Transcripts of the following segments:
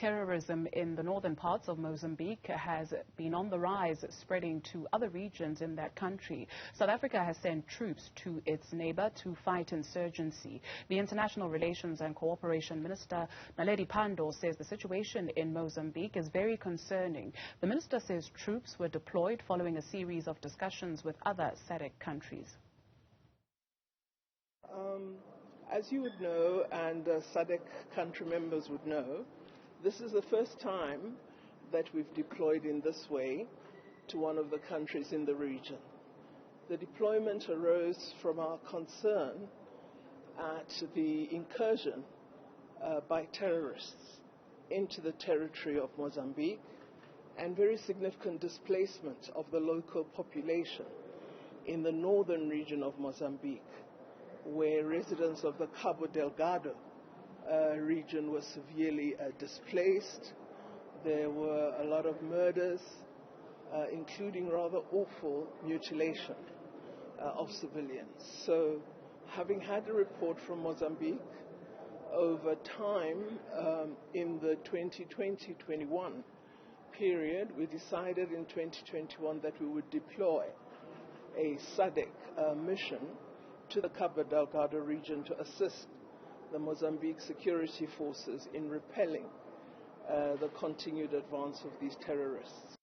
terrorism in the northern parts of Mozambique has been on the rise, spreading to other regions in that country. South Africa has sent troops to its neighbor to fight insurgency. The International Relations and Cooperation Minister, Naledi Pandor, says the situation in Mozambique is very concerning. The minister says troops were deployed following a series of discussions with other SADC countries. As you would know, and SADC country members would know, this is the first time that we've deployed in this way to one of the countries in the region. The deployment arose from our concern at the incursion by terrorists into the territory of Mozambique and very significant displacement of the local population in the northern region of Mozambique, where residents of the Cabo Delgado region were severely displaced. There were a lot of murders, including rather awful mutilation of civilians. So, having had a report from Mozambique over time in the 2020-21 period, we decided in 2021 that we would deploy a SADC mission to the Cabo Delgado region to assist the Mozambique security forces in repelling the continued advance of these terrorists.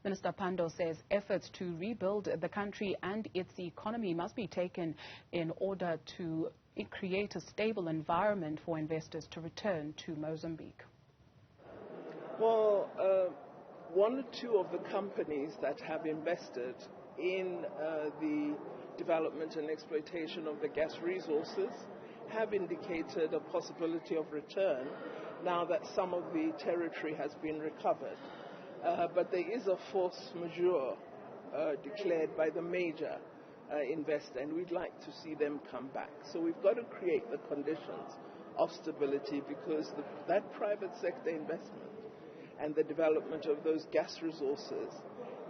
Minister Pandor says efforts to rebuild the country and its economy must be taken in order to create a stable environment for investors to return to Mozambique. Well, one or two of the companies that have invested in the development and exploitation of the gas resources have indicated a possibility of return now that some of the territory has been recovered. But there is a force majeure declared by the major investor, and we'd like to see them come back. So we've got to create the conditions of stability, because that private sector investment and the development of those gas resources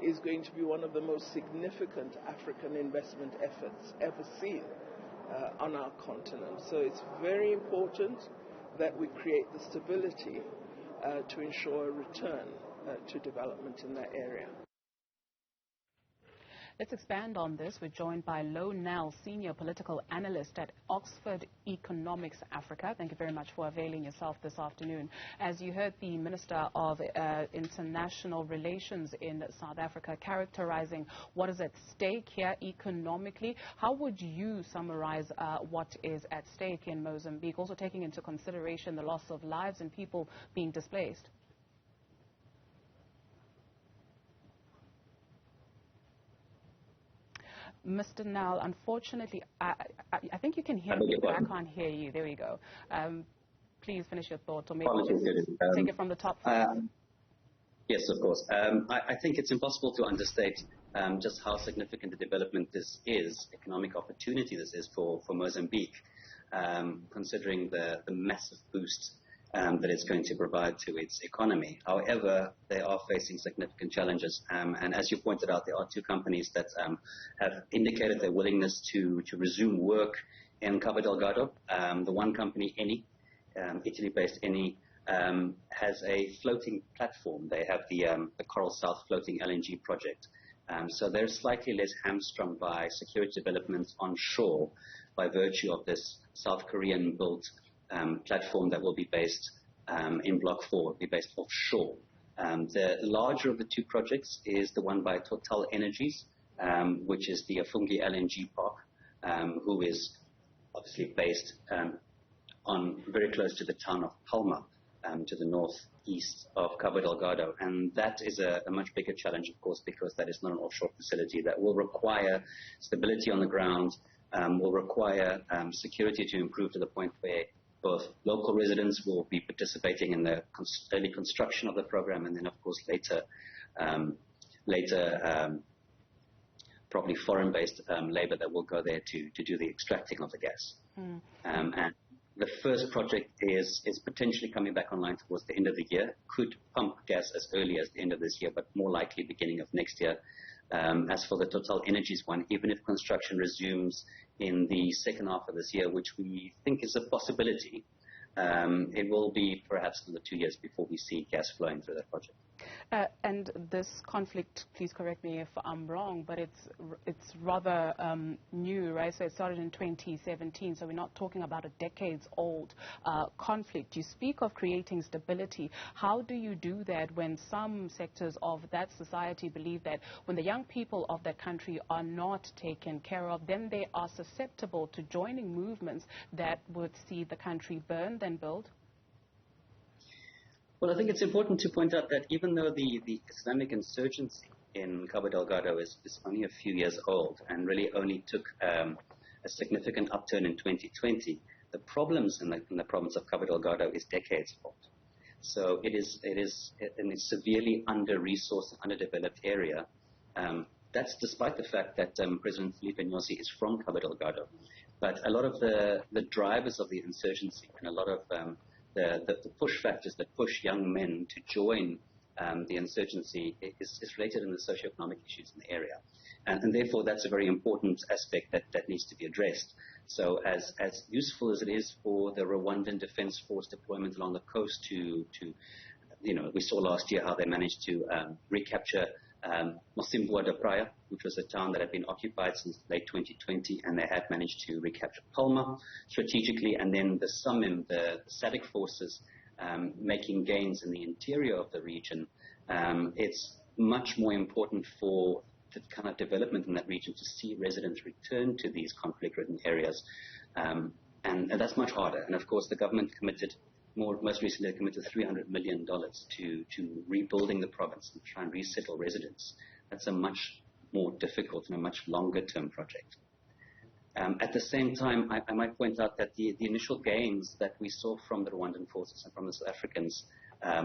is going to be one of the most significant African investment efforts ever seen on our continent. So it's very important that we create the stability to ensure a return to development in that area. Let's expand on this. We're joined by Louw Nel, Senior Political Analyst at Oxford Economics Africa. Thank you very much for availing yourself this afternoon. As you heard the Minister of International Relations in South Africa characterizing what is at stake here economically, how would you summarize what is at stake in Mozambique, also taking into consideration the loss of lives and people being displaced? Mr. Nel, unfortunately, I think you can hear me, but I can't hear you. There we go. Please finish your thought, or maybe just take it from the top. Yes, of course. I think it's impossible to understate just how significant the development this is, economic opportunity this is for Mozambique, considering the massive boost that it's going to provide to its economy. However, they are facing significant challenges. And as you pointed out, there are two companies that have indicated their willingness to resume work in Cabo Delgado. The one company, Eni, Italy-based Eni, has a floating platform. They have the Coral South floating LNG project. So they're slightly less hamstrung by security developments on shore by virtue of this South Korean-built platform that will be based in Block 4, will be based offshore. The larger of the two projects is the one by Total Energies, which is the Afungi LNG park, who is obviously based on very close to the town of Palma, to the northeast of Cabo Delgado. And that is a much bigger challenge, of course, because that is not an offshore facility. That will require stability on the ground, will require security to improve to the point where both local residents will be participating in the early construction of the program, and then, of course, later probably foreign-based labor that will go there to do the extracting of the gas. And the first project is potentially coming back online towards the end of the year. Could pump gas as early as the end of this year, but more likely beginning of next year. As for the Total Energies one, even if construction resumes in the second half of this year, which we think is a possibility, it will be perhaps another 2 years before we see gas flowing through that project. And this conflict, please correct me if I'm wrong, but it's rather new, right? So it started in 2017, so we're not talking about a decades-old conflict. You speak of creating stability. How do you do that when some sectors of that society believe that when the young people of that country are not taken care of, then they are susceptible to joining movements that would see the country burn, then build? Well, I think it's important to point out that even though the Islamic insurgency in Cabo Delgado is only a few years old and really only took a significant upturn in 2020, the problems in the province of Cabo Delgado is decades old. So it is in a severely under-resourced, underdeveloped area. That's despite the fact that President Filipe Nyusi is from Cabo Delgado. But a lot of the drivers of the insurgency and a lot of the push factors that push young men to join the insurgency is related in the socioeconomic issues in the area. And therefore, that's a very important aspect that needs to be addressed. So as useful as it is for the Rwandan Defense Force deployment along the coast we saw last year how they managed to recapture Mocimboa da Praia, which was a town that had been occupied since late 2020, and they had managed to recapture Palma strategically, and then the SAMIM, the SADC forces, making gains in the interior of the region. It's much more important for the kind of development in that region to see residents return to these conflict-ridden areas, and that's much harder. And of course, the government most recently committed $300 million to rebuilding the province and try and resettle residents. That's a much more difficult and a much longer-term project. At the same time, I might point out that the initial gains that we saw from the Rwandan forces and from the South Africans,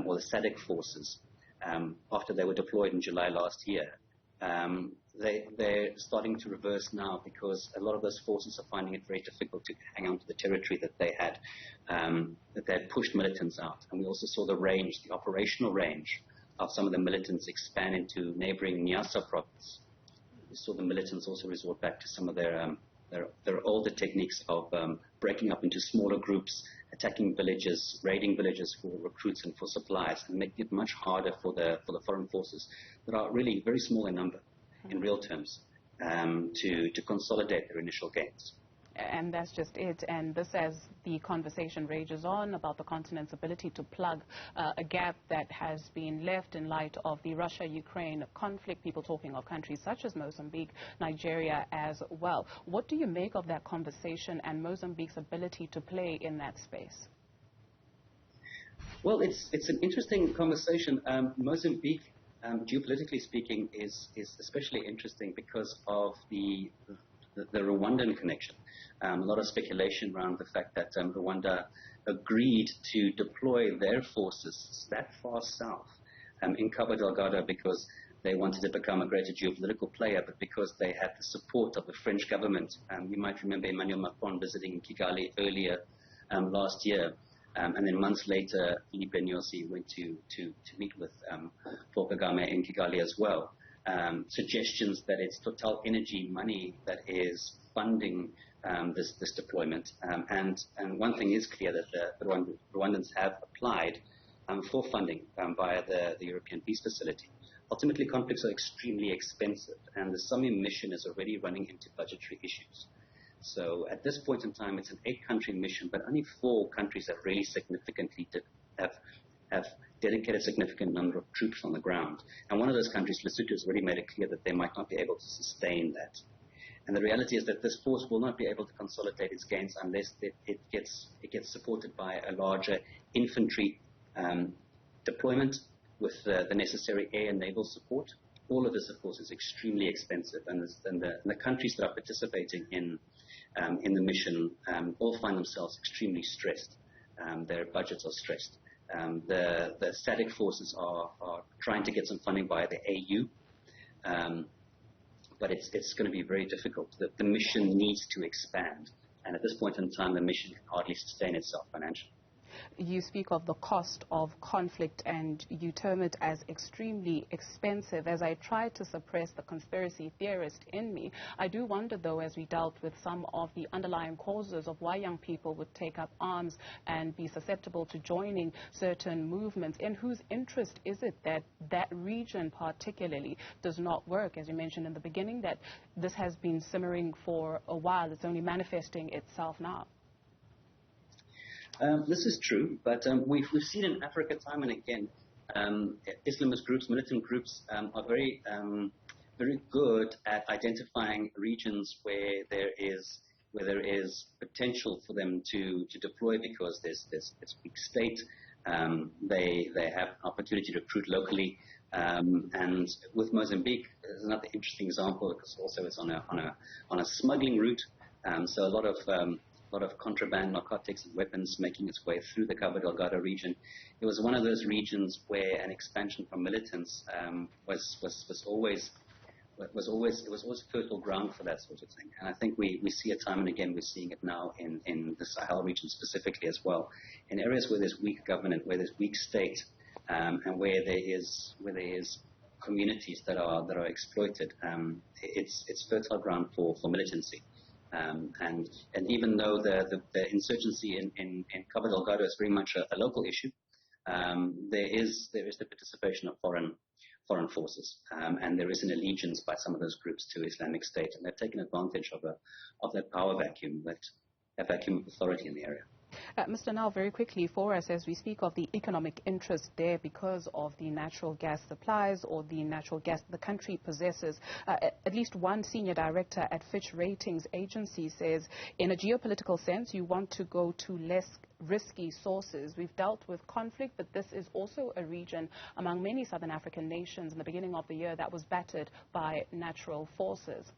or the SADC forces, after they were deployed in July last year, they're starting to reverse now because a lot of those forces are finding it very difficult to hang on to the territory that they had pushed militants out. And we also saw the operational range of some of the militants expand into neighboring Niassa province. We saw the militants also resort back to some of their older techniques of breaking up into smaller groups, attacking villages, raiding villages for recruits and for supplies, and making it much harder for the foreign forces that are really very small in number, in real terms, to consolidate their initial gains. And that's just it. And this, as the conversation rages on about the continent's ability to plug a gap that has been left in light of the Russia-Ukraine conflict, people talking of countries such as Mozambique, Nigeria as well. What do you make of that conversation and Mozambique's ability to play in that space? Well, it's an interesting conversation. Mozambique, geopolitically speaking, is especially interesting because of the Rwandan connection. A lot of speculation around the fact that Rwanda agreed to deploy their forces that far south in Cabo Delgado because they wanted to become a greater geopolitical player, but because they had the support of the French government. You might remember Emmanuel Macron visiting Kigali earlier last year. And then months later, Filipe Nyusi went to meet with Paul Kagame in Kigali as well. Suggestions that it's Total Energy money that is funding this deployment. And one thing is clear, that the Rwandans have applied for funding via the European Peace Facility. Ultimately, conflicts are extremely expensive, and the SAMIM mission is already running into budgetary issues. So at this point in time, it's an 8-country mission, but only 4 countries have really significantly have dedicated a significant number of troops on the ground. And one of those countries, Lesotho, has already made it clear that they might not be able to sustain that. And the reality is that this force will not be able to consolidate its gains unless it gets supported by a larger infantry deployment with the necessary air and naval support. All of this, of course, is extremely expensive, and the countries that are participating in the mission all find themselves extremely stressed. Their budgets are stressed. The SADC forces are trying to get some funding via the AU, but it's going to be very difficult. The mission needs to expand, and at this point in time, the mission can hardly sustain itself financially. you speak of the cost of conflict and you term it as extremely expensive. As I try to suppress the conspiracy theorist in me, I do wonder, though, as we dealt with some of the underlying causes of why young people would take up arms and be susceptible to joining certain movements, in whose interest is it that that region particularly does not work? As you mentioned in the beginning, that this has been simmering for a while. It's only manifesting itself now. This is true, but we've seen in Africa time and again, Islamist groups, militant groups are very good at identifying regions where there is potential for them to deploy, because there's weak state. They have opportunity to recruit locally, and with Mozambique, there's another interesting example, because also it's on a smuggling route. So a lot of contraband, narcotics, and weapons making its way through the Cabo Delgado region. It was one of those regions where an expansion from militants was always fertile ground for that sort of thing. And I think we see it time and again. We're seeing it now in the Sahel region specifically as well, in areas where there's weak government, where there's weak state, and where there is communities that are exploited. It's fertile ground for militancy. And even though the insurgency in Cabo Delgado is very much a local issue, there is the participation of foreign forces, and there is an allegiance by some of those groups to Islamic State, and they've taken advantage of that power vacuum, that vacuum of authority in the area. Mr. Nel, very quickly for us, as we speak of the economic interest there because of the natural gas supplies or the natural gas the country possesses, at least one senior director at Fitch Ratings Agency says, in a geopolitical sense, you want to go to less risky sources. We've dealt with conflict, but this is also a region among many southern African nations in the beginning of the year that was battered by natural forces.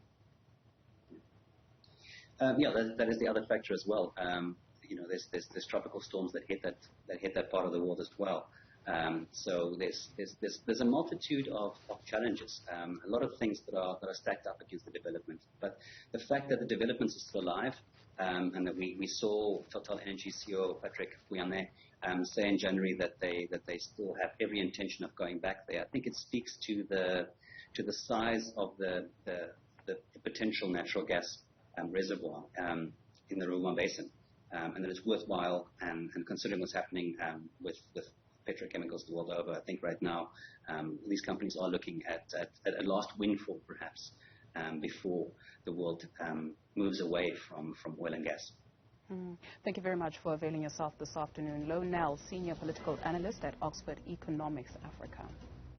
Yeah, that is the other factor as well. There's tropical storms that hit that part of the world as well. So there's a multitude of challenges, a lot of things that are stacked up against the development. But the fact that the developments are still alive, and that we saw Total Energy CEO Patrick Pouyanné say in January that they still have every intention of going back there. I think it speaks to the size of the potential natural gas reservoir in the Louw Nel Basin. And that it's worthwhile, and considering what's happening with petrochemicals the world over, I think right now these companies are looking at a last windfall, perhaps, before the world moves away from oil and gas. Thank you very much for availing yourself this afternoon. Louw Nel, Senior Political Analyst at Oxford Economics Africa.